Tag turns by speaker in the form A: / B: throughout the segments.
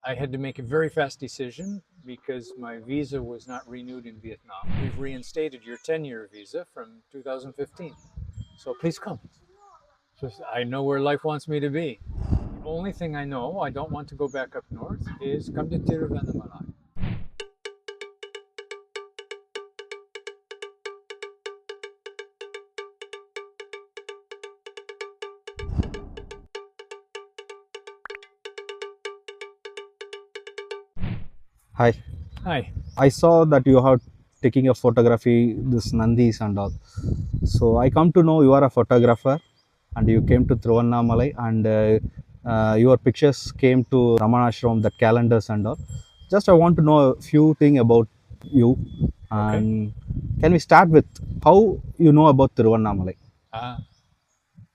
A: I had to make a very fast decision because my visa was not renewed in Vietnam. We've reinstated your 10-year visa from 2015. So please come. So I know where life wants me to be. The only thing I know, I don't want to go back up north, is come to Tiruvannamalai.
B: Hi,
A: Hi.
B: I saw that you are taking a photography, this Nandis and all. So I come to know you are a photographer and you came to Tiruvannamalai and your pictures came to Ramanarashram, the calendars and all. Just I want to know a few things about you
A: Okay.
B: and can we start with how you know about Tiruvannamalai?
A: Uh,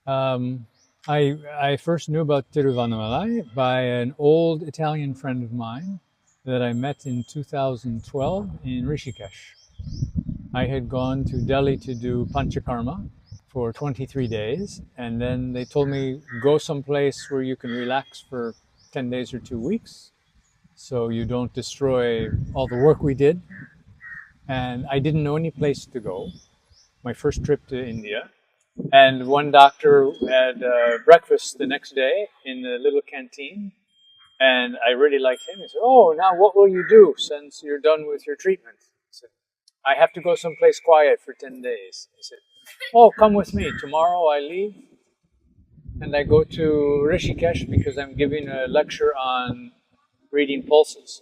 A: um, I first knew about Tiruvannamalai by an old Italian friend of mine that I met in 2012 in Rishikesh. I had gone to Delhi to do Panchakarma for 23 days, and then they told me go someplace where you can relax for 10 days or 2 weeks so you don't destroy all the work we did. And I didn't know any place to go. My first trip to India. And one doctor had breakfast the next day in the little canteen, and I really liked him. He said, "Oh, now what will you do since you're done with your treatment?" I said, "I have to go someplace quiet for 10 days." He said, "Oh, come with me. Tomorrow I leave and I go to Rishikesh because I'm giving a lecture on reading pulses."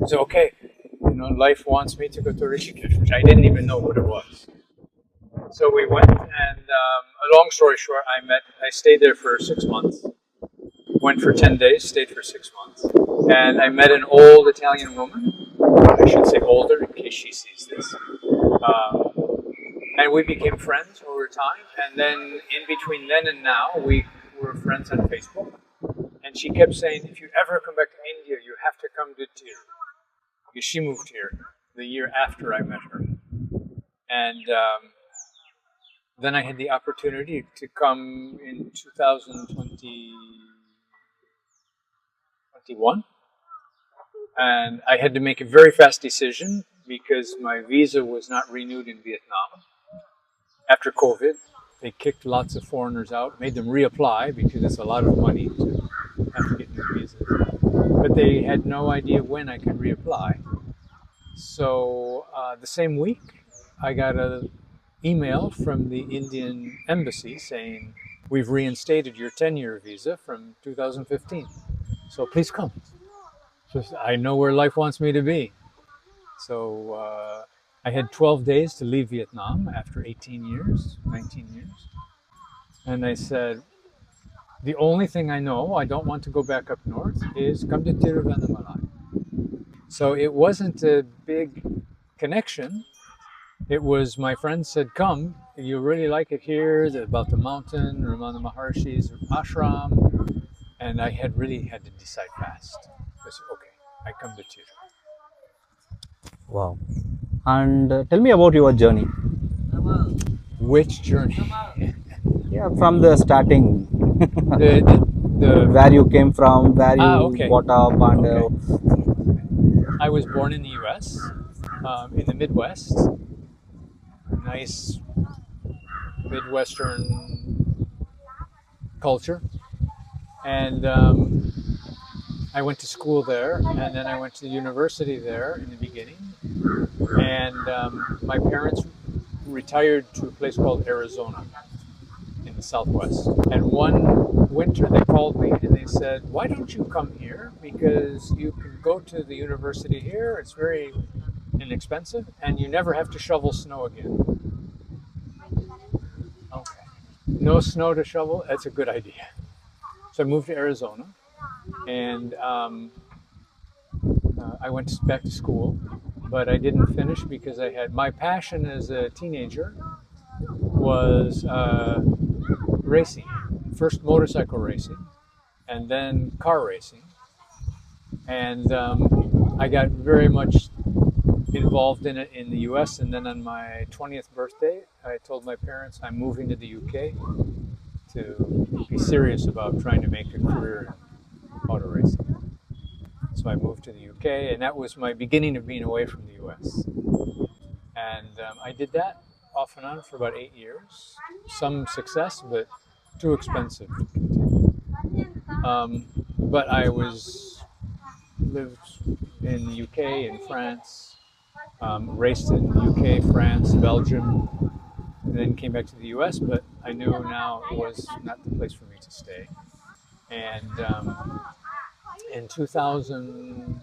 A: I said, "Okay, life wants me to go to Rishikesh," which I didn't even know what it was. So we went, and a long story short, I stayed there for 6 months. Went for 10 days, stayed for 6 months. And I met an old Italian woman. I should say older in case she sees this. And we became friends over time. And then in between then and now, we were friends on Facebook. And she kept saying, if you ever come back to India, you have to come to Tir. Because she moved here the year after I met her. And then I had the opportunity to come in 2021. And I had to make a very fast decision because my visa was not renewed in Vietnam. After COVID, they kicked lots of foreigners out, made them reapply because it's a lot of money to have to get new visas. But they had no idea when I could reapply. So the same week, I got an email from the Indian embassy saying, we've reinstated your 10-year visa from 2015. So please come. So I know where life wants me to be. So I had 12 days to leave Vietnam after 18 years, 19 years. And I said, the only thing I know, I don't want to go back up north, is come to Tiruvannamalai. So it wasn't a big connection. It was, my friend said, come, you really like it here, about the mountain, Ramanar Maharshi's ashram. And I really had to decide fast. I said, okay, I come to Tir.
B: Wow. And tell me about your journey.
A: Which journey?
B: Yeah, from the starting.
A: the
B: Where you came from, where you
A: okay.
B: got up and
A: Okay. I was born in the US, in the Midwest. Nice Midwestern culture. And I went to school there, and then I went to the university there in the beginning. And my parents retired to a place called Arizona in the Southwest. And one winter they called me and they said, why don't you come here? Because you can go to the university here. It's very inexpensive and you never have to shovel snow again. Okay. No snow to shovel? That's a good idea. So I moved to Arizona and I went back to school, but I didn't finish because I had my passion as a teenager was racing. First motorcycle racing and then car racing. And I got very much involved in it in the US. And then on my 20th birthday, I told my parents I'm moving to the UK to be serious about trying to make a career in auto racing. So I moved to the UK, and that was my beginning of being away from the US. And I did that off and on for about 8 years. Some success, but too expensive to continue. But I lived in the UK, in France, raced in the UK, France, Belgium, and then came back to the US, but I knew now it was not the place for me to stay. And in 2000,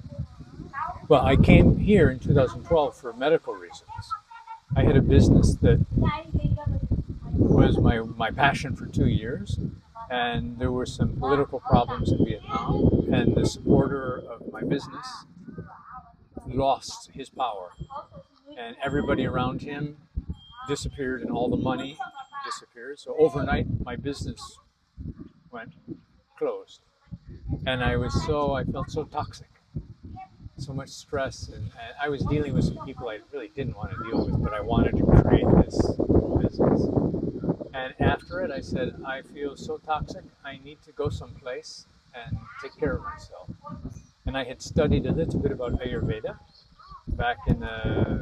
A: well, I came here in 2012 for medical reasons. I had a business that was my passion for 2 years, and there were some political problems in Vietnam, and the supporter of my business lost his power, and everybody around him disappeared, and all the money disappeared. So overnight, my business went closed, and I felt so toxic, so much stress, and I was dealing with some people I really didn't want to deal with, but I wanted to create this business. And after it, I said, I feel so toxic, I need to go someplace and take care of myself. And I had studied a little bit about Ayurveda back in the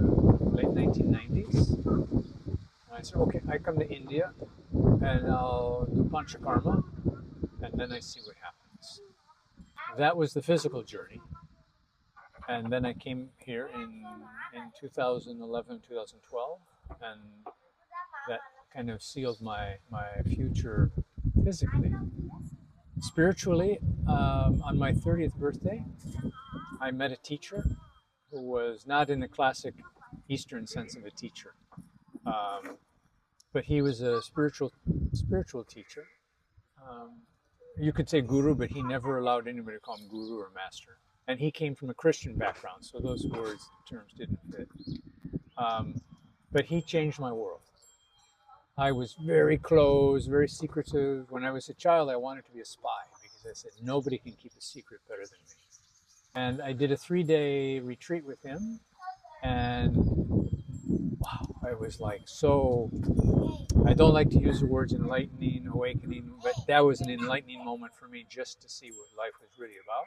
A: late 1990s. And I said, okay, I come to India and I'll do Panchakarma, and then I see what happens. That was the physical journey. And then I came here in 2011, 2012, and that kind of sealed my future physically. Spiritually, on my 30th birthday, I met a teacher who was not in the classic Eastern sense of a teacher, but he was a spiritual teacher. You could say guru, but he never allowed anybody to call him guru or master. And he came from a Christian background, so those terms didn't fit. But he changed my world. I was very closed, very secretive. When I was a child, I wanted to be a spy because I said, nobody can keep a secret better than me. And I did a 3-day retreat with him, and wow, I was like so, I don't like to use the words enlightening, awakening, but that was an enlightening moment for me just to see what life was really about.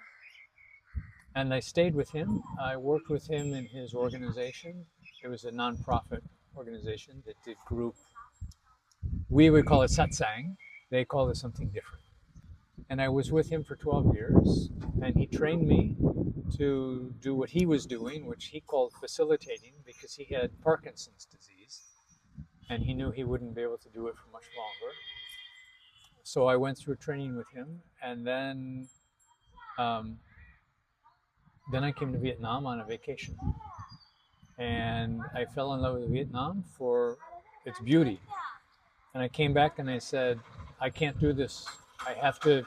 A: And I stayed with him. I worked with him in his organization. It was a nonprofit organization that did group. We would call it satsang. They call it something different. And I was with him for 12 years, and he trained me to do what he was doing, which he called facilitating, because he had Parkinson's disease, and he knew he wouldn't be able to do it for much longer. So I went through training with him, and then I came to Vietnam on a vacation, and I fell in love with Vietnam for its beauty. And I came back and I said, I can't do this. I have to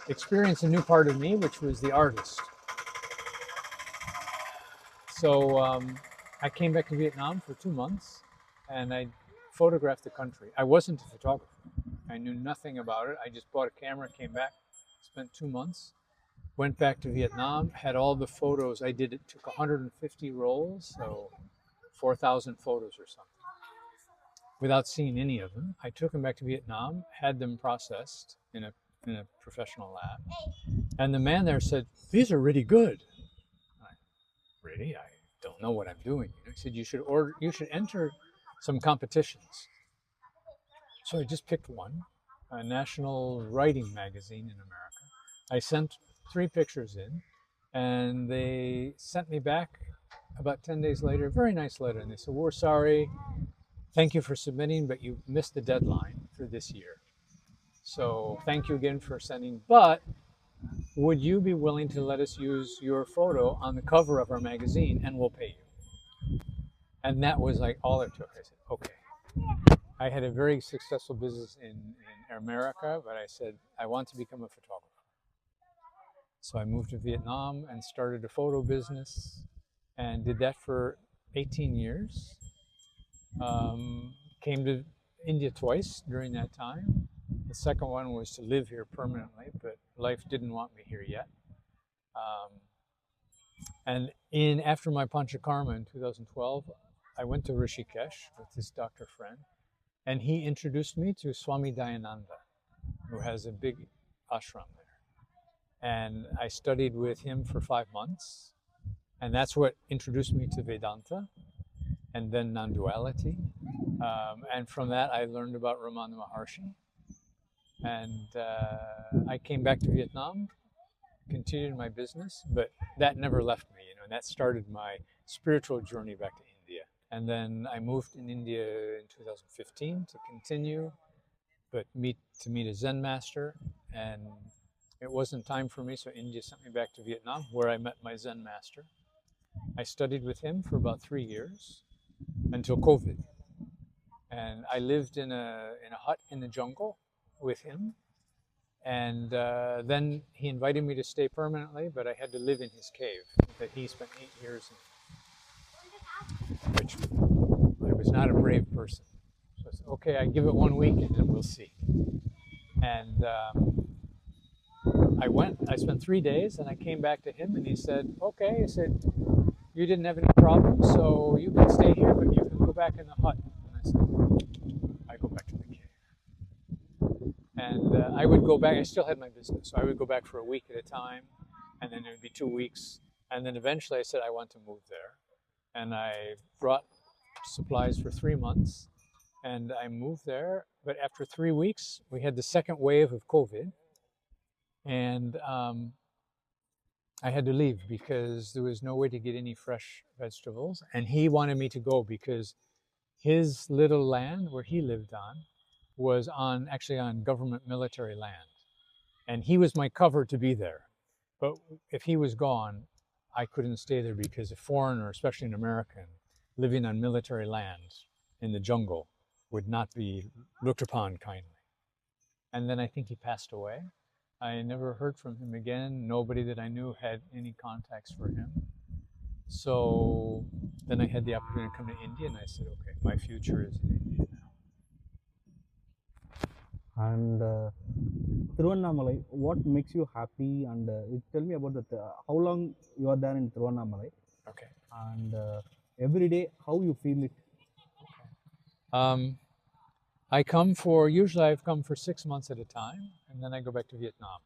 A: experience a new part of me, which was the artist. So I came back to Vietnam for 2 months, and I photographed the country. I wasn't a photographer. I knew nothing about it. I just bought a camera, came back, spent 2 months, went back to Vietnam, had all the photos. I did it, took 150 rolls, so 4,000 photos or something, without seeing any of them. I took them back to Vietnam, had them processed in a professional lab. And the man there said, these are really good. Really? I don't know what I'm doing. He said, you should enter some competitions. So I just picked one, a national writing magazine in America. I sent 3 pictures in, and they sent me back about 10 days later, a very nice letter, and they said, we're sorry, thank you for submitting, but you missed the deadline for this year. So thank you again for sending, but would you be willing to let us use your photo on the cover of our magazine, and we'll pay you? And that was like all it took. I said, okay. I had a very successful business in America, but I said, I want to become a photographer. So I moved to Vietnam and started a photo business and did that for 18 years. Came to India twice during that time. The second one was to live here permanently, but life didn't want me here yet. And after my Panchakarma in 2012, I went to Rishikesh with this doctor friend, and he introduced me to Swami Dayananda, who has a big ashram there. And I studied with him for 5 months. And that's what introduced me to Vedanta and then non-duality. And from that, I learned about Ramana Maharshi. And I came back to Vietnam, continued my business, but that never left me, and that started my spiritual journey back to India. And then I moved in India in 2015 to continue, but to meet a Zen master, and it wasn't time for me, so India sent me back to Vietnam, where I met my Zen master. I studied with him for about 3 years until COVID, and I lived in a hut in the jungle with him. And then he invited me to stay permanently, but I had to live in his cave that he spent 8 years in, which I was not a brave person. So I said, okay, I give it 1 week and then we'll see. And I went, I spent 3 days, and I came back to him and he said, okay, he said, you didn't have any problems, so you can stay here, but you can go back in the hut. And I said, I go back to the cave. And I would go back, I still had my business, so I would go back for a week at a time, and then it would be 2 weeks. And then eventually I said, I want to move there. And I brought supplies for 3 months, and I moved there. But after 3 weeks, we had the second wave of COVID, and I had to leave because there was no way to get any fresh vegetables. And he wanted me to go because his little land where he lived on was actually on government military land. And he was my cover to be there. But if he was gone, I couldn't stay there because a foreigner, especially an American, living on military land in the jungle would not be looked upon kindly. And then I think he passed away. I never heard from him again. Nobody that I knew had any contacts for him. So then I had the opportunity to come to India, and I said, okay, my future is in India now.
B: And Tiruvannamalai, what makes you happy? And tell me about how long you are there in Tiruvannamalai.
A: Okay.
B: And every day, how you feel it?
A: Okay. Usually I've come for 6 months at a time, and then I go back to Vietnam.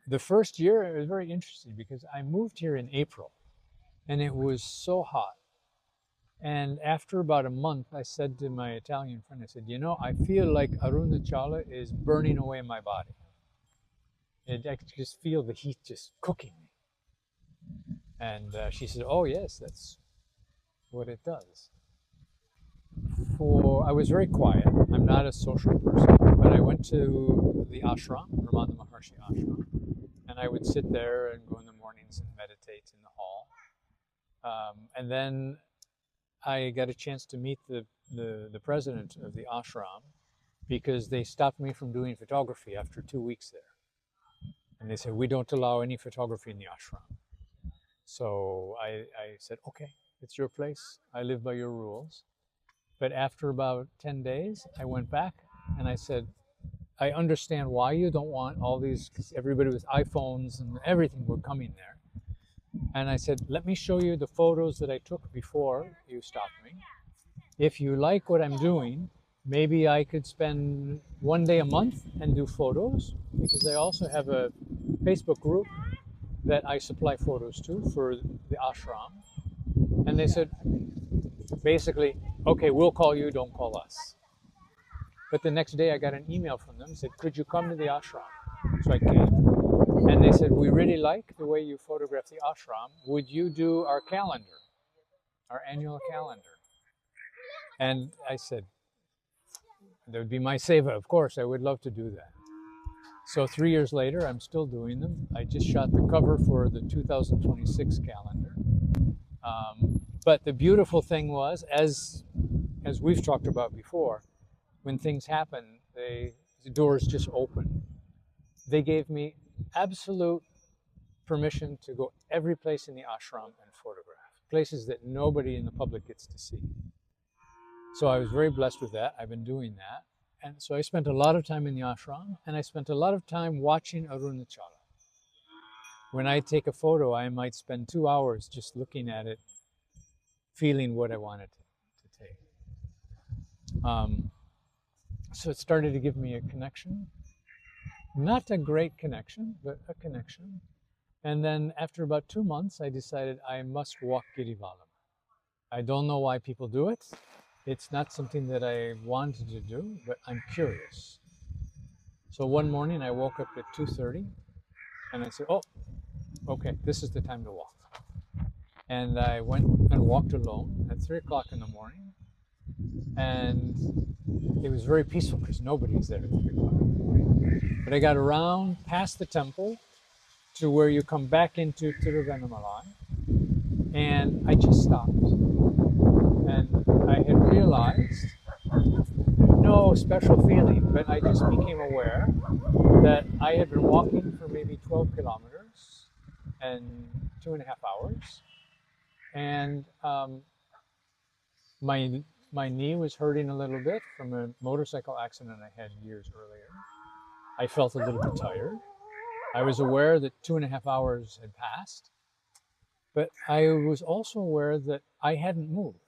A: The first year it was very interesting because I moved here in April, and it was so hot. And after about a month, I said to my Italian friend, I said, I feel like Arunachala is burning away my body. I could just feel the heat just cooking me. And she said, oh yes, that's what it does. I was very quiet. I'm not a social person, but I went to the ashram, Ramana Maharshi ashram, and I would sit there and go in the mornings and meditate in the hall. And then I got a chance to meet the president of the ashram because they stopped me from doing photography after 2 weeks there. And they said, we don't allow any photography in the ashram. So I said, okay, it's your place. I live by your rules. But after about 10 days, I went back and I said, I understand why you don't want all these, because everybody with iPhones and everything were coming there. And I said, let me show you the photos that I took before you stopped me. If you like what I'm doing, maybe I could spend 1 day a month and do photos, because I also have a Facebook group that I supply photos to for the ashram. And they said, basically, okay, we'll call you, don't call us. But the next day I got an email from them, said, could you come to the ashram? So I came. And they said, we really like the way you photograph the ashram. Would you do our calendar, our annual calendar? And I said, that would be my seva, of course, I would love to do that. So 3 years later, I'm still doing them. I just shot the cover for the 2026 calendar. But the beautiful thing was, as we've talked about before, when things happen, the doors just open. They gave me absolute permission to go every place in the ashram and photograph, places that nobody in the public gets to see. So I was very blessed with that. I've been doing that. And so I spent a lot of time in the ashram, and I spent a lot of time watching Arunachala. When I take a photo, I might spend 2 hours just looking at it, feeling what I wanted to take. So it started to give me a connection. Not a great connection, but a connection. And then after about 2 months, I decided I must walk Girivalam. I don't know why people do it. It's not something that I wanted to do, but I'm curious. So one morning I woke up at 2:30 and I said, oh, okay, this is the time to walk. And I went and walked alone at 3 o'clock in the morning. And it was very peaceful because nobody's there at 3 o'clock in the morning. But I got around past the temple to where you come back into Tiruvannamalai, and I just stopped. And I had realized, no special feeling, but I just became aware that I had been walking for maybe 12 kilometers and 2.5 hours. And my knee was hurting a little bit from a motorcycle accident I had years earlier. I felt a little bit tired. I was aware that 2.5 hours had passed, but I was also aware that I hadn't moved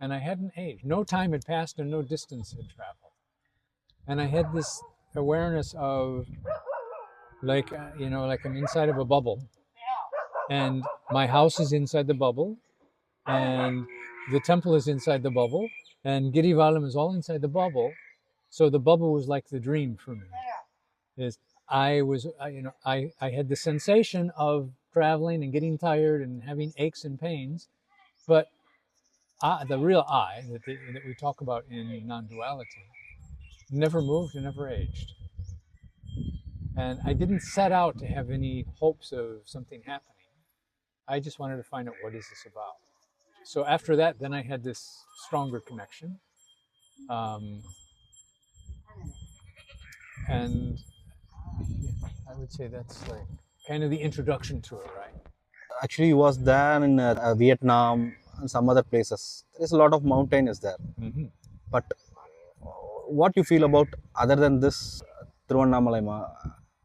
A: and I hadn't aged. No time had passed and no distance had traveled. And I had this awareness of like, like I'm inside of a bubble, and my house is inside the bubble, and the temple is inside the bubble, and Girivalam is all inside the bubble. So the bubble was like the dream for me. Is I had the sensation of traveling and getting tired and having aches and pains, but the real I that we talk about in non-duality never moved and never aged. And I didn't set out to have any hopes of something happening. I just wanted to find out, what is this about? So after that, then I had this stronger connection. And I would say that's like kind of the introduction to it, right?
B: Actually, you was there in Vietnam and some other places. There is a lot of mountains there.
A: Mm-hmm.
B: But what you feel about other than this Tiruvannamalai,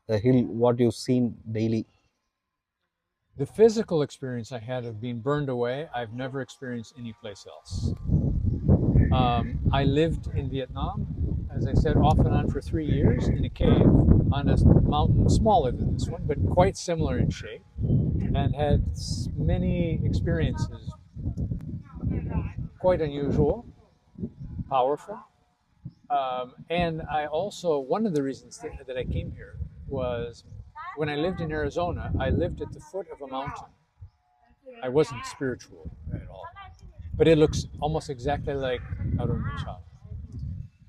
B: the hill, what you've seen daily?
A: The physical experience I had of being burned away, I've never experienced anyplace else. I lived in Vietnam, as I said, off and on for 3 years in a cave on a mountain smaller than this one, but quite similar in shape, and had many experiences, quite unusual, powerful. And I also, one of the reasons that I came here was when I lived in Arizona, I lived at the foot of a mountain. I wasn't spiritual at all, but it looks almost exactly like Arunachala.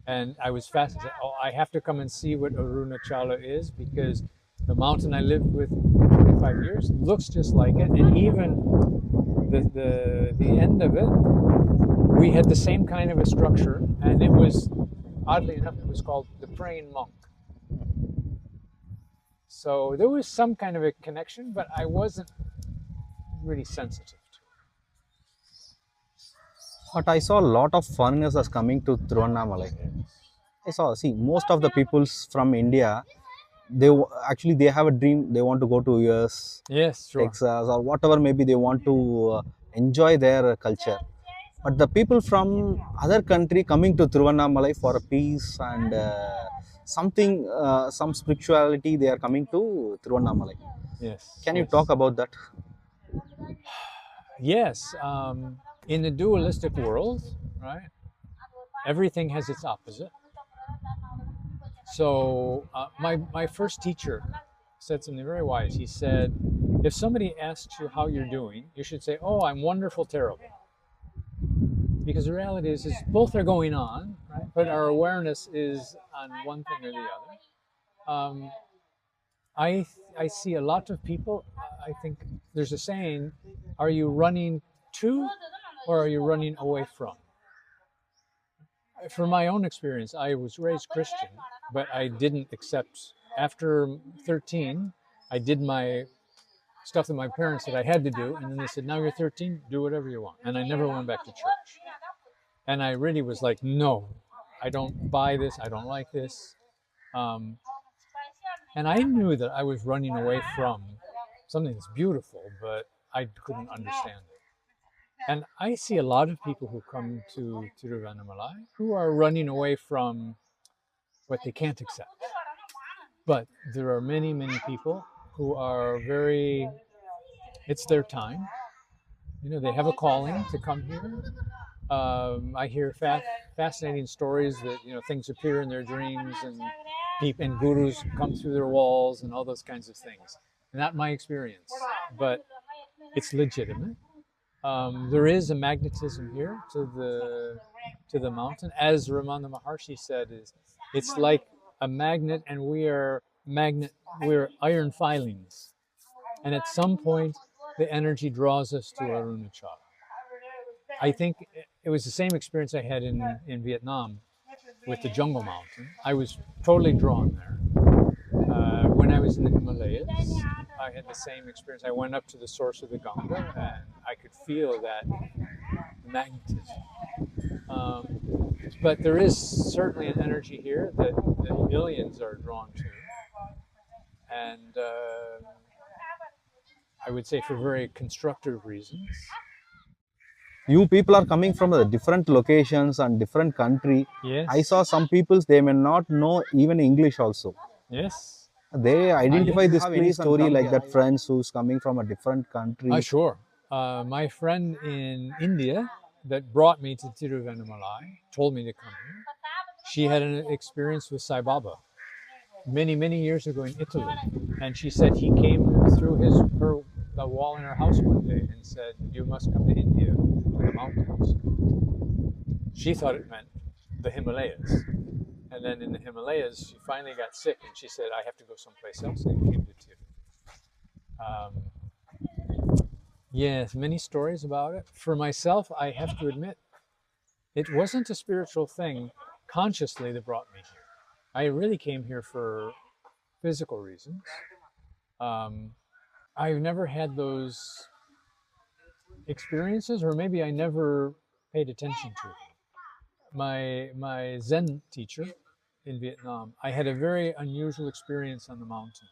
A: And I was fascinated. Oh, I have to come and see what Arunachala is, because the mountain I lived with for 25 years looks just like it. And even the end of it, we had the same kind of a structure, and it was, oddly enough, it was called the Praying Monk. So there was some kind of a connection, but I wasn't really sensitive to it.
B: But I saw a lot of foreigners as coming to Tiruvannamalai. I saw, see, most of the peoples from India, actually they have a dream. They want to go to US,
A: Yes, sure.
B: Texas, or whatever. Maybe they want to enjoy their culture. But the people from other country coming to Tiruvannamalai for a peace and something, some spirituality, they are coming to Tiruvannamalai.
A: Yes.
B: Can you
A: yes.
B: talk about that?
A: Yes. In the dualistic world, right, everything has its opposite. So my first teacher said something very wise. He said, if somebody asks you how you're doing, you should say, oh, I'm wonderful, terrible. Because the reality is both are going on, right? But our awareness is on one thing or the other. I see a lot of people. I think there's a saying: are you running to, or are you running away from? From my own experience, I was raised Christian, but I didn't accept. After 13, I did my stuff that my parents said I had to do, and then they said, now you're 13, do whatever you want. And I never went back to church. And I really was like, no, I don't buy this. I don't like this. And I knew that I was running away from something that's beautiful, but I couldn't understand it. And I see a lot of people who come to Tiruvannamalai who are running away from what they can't accept. But there are many, many people who are very, it's their time. You know, they have a calling to come here. I hear fascinating stories that, you know, things appear in their dreams and people and gurus come through their walls and all those kinds of things. Not my experience, but it's legitimate. There is a magnetism here to the mountain, as Ramana Maharshi said. Is it's like a magnet, and we're iron filings, and at some point, the energy draws us to Arunachal. I think it was the same experience I had in Vietnam with the jungle mountain. I was totally drawn there. When I was in the Himalayas, I had the same experience. I went up to the source of the Ganga, and I could feel that magnetism. But there is certainly an energy here that millions are drawn to, and I would say for very constructive reasons.
B: You people are coming from different locations and different country.
A: Yes.
B: I saw some people, they may not know even English also.
A: Yes.
B: They identify
A: yes.
B: this
A: Have
B: any story like
A: here.
B: that, friends who's coming from a different country.
A: Sure. My friend in India that brought me to Tiruvannamalai told me to come here. She had an experience with Sai Baba many, many years ago in Italy. And she said he came through the wall in her house one day and said, "You must come to India, to the mountains." She thought it meant the Himalayas. And then in the Himalayas, she finally got sick and she said, "I have to go someplace else," and came to Tiru. Yes, many stories about it. For myself, I have to admit, it wasn't a spiritual thing consciously that brought me here. I really came here for physical reasons. I've never had those experiences, or maybe I never paid attention to them. My Zen teacher in Vietnam, I had a very unusual experience on the mountain,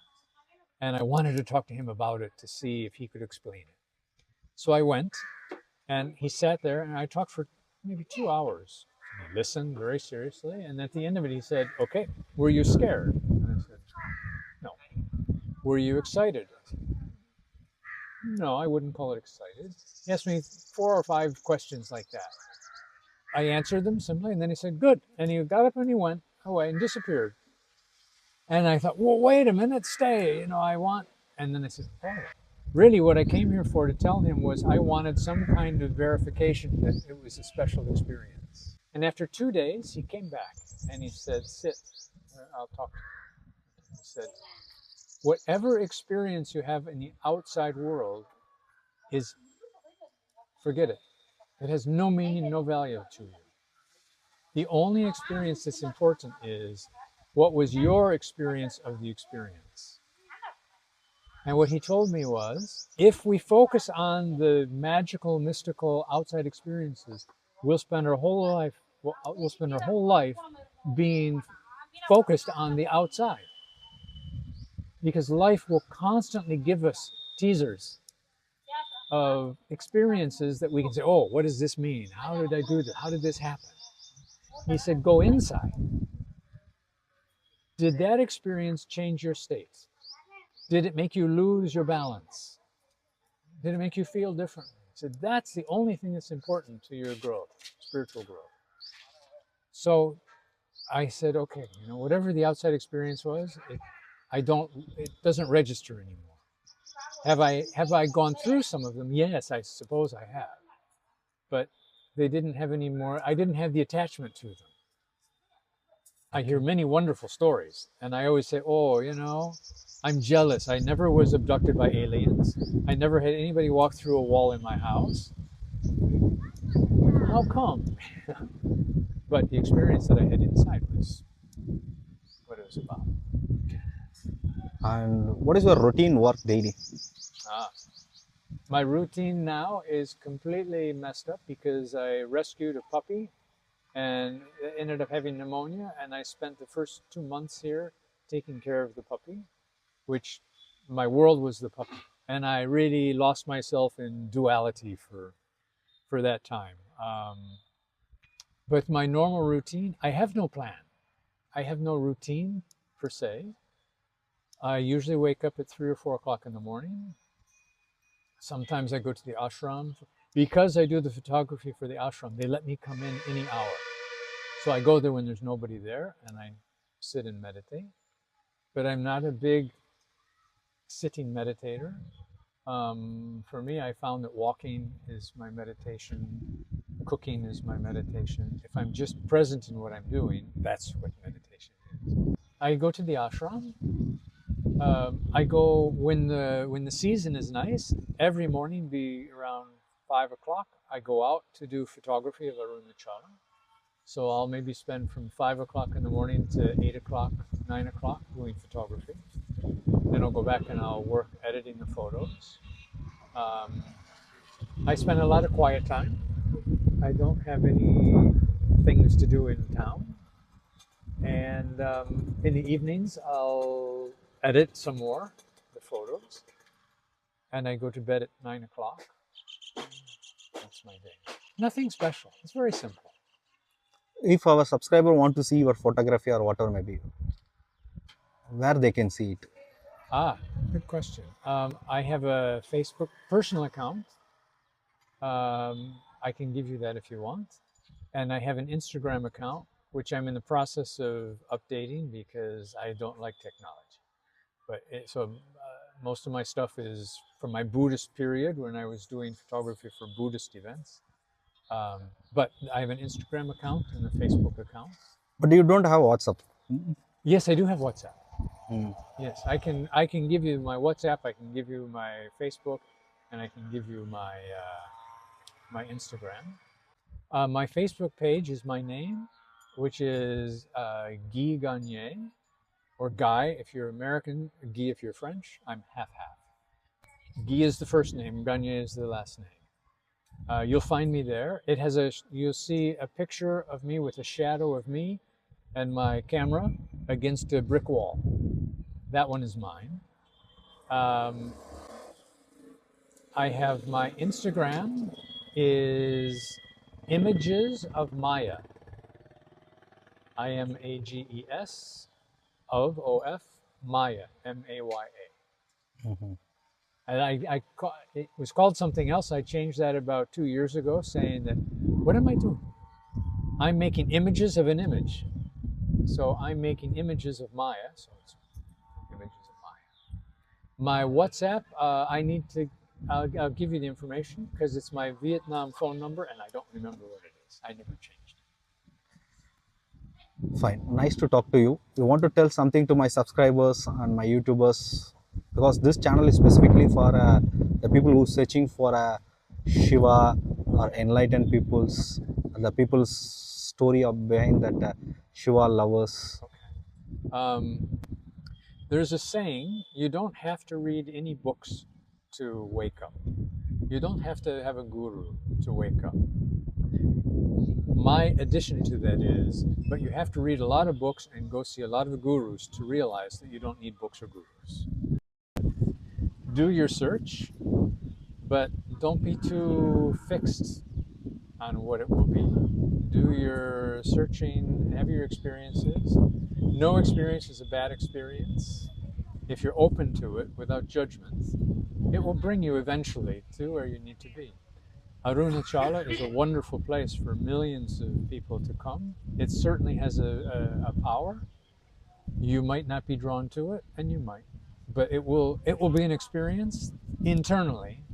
A: and I wanted to talk to him about it to see if he could explain it. So I went, and he sat there, and I talked for maybe 2 hours. He listened very seriously, and at the end of it, he said, "Okay, were you scared?" And I said, "No." "Were you excited?" I said, "No, I wouldn't call it excited." He asked me 4 or 5 questions like that. I answered them simply, and then he said, "Good." And he got up and he went away and disappeared. And I thought, well, wait a minute, stay, I want. And then I said, oh, really what I came here for to tell him was I wanted some kind of verification that it was a special experience. And after 2 days, he came back and he said, "Sit, I'll talk to you." He said, "Whatever experience you have in the outside world forget it. It has no meaning, no value to you. The only experience that's important is what was your experience of the experience." And what he told me was, if we focus on the magical, mystical outside experiences, we'll spend our whole life being focused on the outside. Because life will constantly give us teasers of experiences that we can say, "Oh, what does this mean? How did I do this? How did this happen?" He said, "Go inside. Did that experience change your state? Did it make you lose your balance? Did it make you feel differently?" He said, "That's the only thing that's important to your growth, spiritual growth." So I said, okay, whatever the outside experience was, it doesn't register anymore. Have I gone through some of them? Yes, I suppose I have. But they didn't have any more, I didn't have the attachment to them. I hear many wonderful stories, and I always say, "Oh, I'm jealous. I never was abducted by aliens. I never had anybody walk through a wall in my house. How come?" But the experience that I had inside was what it was about.
B: And what is your routine work daily?
A: My routine now is completely messed up because I rescued a puppy and ended up having pneumonia, and I spent the first 2 months here taking care of the puppy, which my world was the puppy. And I really lost myself in duality for that time. But my normal routine, I have no plan. I have no routine per se. I usually wake up at 3 or 4 o'clock in the morning. Sometimes I go to the ashram. Because I do the photography for the ashram, they let me come in any hour. So I go there when there's nobody there and I sit and meditate. But I'm not a big sitting meditator. For me, I found that walking is my meditation, cooking is my meditation. If I'm just present in what I'm doing, that's what meditation is. I go to the ashram. I go when the season is nice. Every morning, be around 5 o'clock. I go out to do photography of Arunachala. So I'll maybe spend from 5 o'clock in the morning to 8 o'clock, 9 o'clock doing photography. Then I'll go back and I'll work editing the photos. I spend a lot of quiet time. I don't have any things to do in town. And in the evenings, I'll edit some more, the photos. And I go to bed at 9 o'clock. That's my day. Nothing special. It's very simple.
B: If our subscriber want to see your photography or whatever maybe, where they can see it?
A: Good question. I have a Facebook personal account. I can give you that if you want. And I have an Instagram account, which I'm in the process of updating because I don't like technology. But most of my stuff is from my Buddhist period when I was doing photography for Buddhist events. But I have an Instagram account and a Facebook account.
B: But you don't have WhatsApp?
A: Yes, I do have WhatsApp. Yes, I can give you my WhatsApp, I can give you my Facebook, and I can give you my my Instagram. My Facebook page is my name, which is Guy Gonyea, or Guy if you're American, Guy if you're French. I'm half-half. Guy is the first name, Gonyea is the last name. You'll find me there. It has you'll see a picture of me with a shadow of me and my camera against a brick wall. That one is mine. I have my Instagram is Images of Maya. IMAGES of OF Maya, MAYA. And it was called something else. I changed that about 2 years ago, saying that, what am I doing? I'm making images of an image. So I'm making images of Maya. So it's images of Maya. My WhatsApp, I'll give you the information because it's my Vietnam phone number and I don't remember what it is. I never changed it.
B: Fine. Nice to talk to you. You want to tell something to my subscribers and my YouTubers? Because this channel is specifically for the people who are searching for a Shiva or enlightened peoples, the people's story of behind that Shiva lovers.
A: Okay. There's a saying, you don't have to read any books to wake up. You don't have to have a guru to wake up. My addition to that is, but you have to read a lot of books and go see a lot of gurus to realize that you don't need books or gurus. Do your search, but don't be too fixed on what it will be. Do your searching, have your experiences. No experience is a bad experience. If you're open to it without judgment, it will bring you eventually to where you need to be. Arunachala is a wonderful place for millions of people to come. It certainly has a power. You might not be drawn to it, and you might. But it will be an experience internally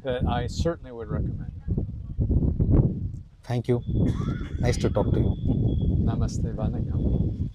A: that I certainly would recommend.
B: Thank you. Nice to talk to you.
A: Namaste, Vanakkam.